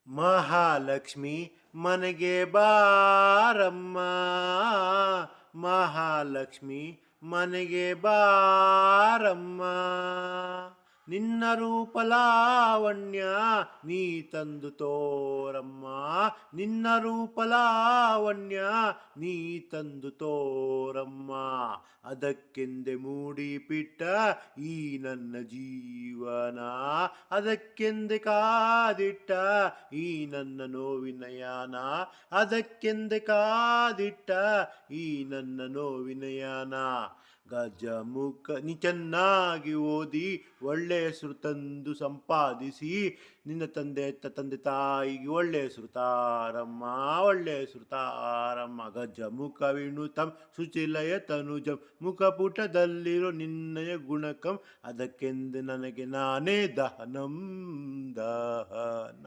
ಮಹಾಲಕ್ಷ್ಮಿ ಮನೆಗೆ ಬಾರಮ್ಮ, ಮಹಾಲಕ್ಷ್ಮಿ ಮನೆಗೆ ಬಾರಮ್ಮ. ನಿನ್ನ ರೂಪ ಲಾವಣ್ಯ ನೀ ತಂದು ತೋರಮ್ಮ, ನಿನ್ನ ರೂಪ ಲಾವಣ್ಯ ನೀ ತಂದು ತೋರಮ್ಮ. ಅದಕ್ಕೆಂದೆ ಮೂಡಿಪಿಟ್ಟ ಈ ನನ್ನ ಜೀವನ, ಅದಕ್ಕೆಂದೆ ಕಾದಿಟ್ಟ ಈ ನನ್ನ ನೋವಿನ ಯಾನ, ಅದಕ್ಕೆಂದೆ ಕಾದಿಟ್ಟ ಈ ನನ್ನ ನೋವಿನ ಯಾನ. ಗಜಮುಖ ನೀ ಚೆನ್ನಾಗಿ ಓದಿ ಒಳ್ಳೆ ಹೆಸರು ತಂದು ಸಂಪಾದಿಸಿ, ನಿನ್ನ ತಂದೆ ತಾಯಿಗೆ ಒಳ್ಳೆ ಹೆಸರು ತಾರಮ್ಮ, ಒಳ್ಳೆ ಹೆಸರು ತಾರಮ್ಮ. ಗಜಮುಖ ವಿನುತಂ ಶುಚಿಲಯ ತನುಜಂ ಮುಖಪುಟದಲ್ಲಿರೋ ನಿನ್ನಯ ಗುಣಕಂ, ಅದಕ್ಕೆಂದು ನನಗೆ ನಾನೇ ದಹನಂ ದಹನ.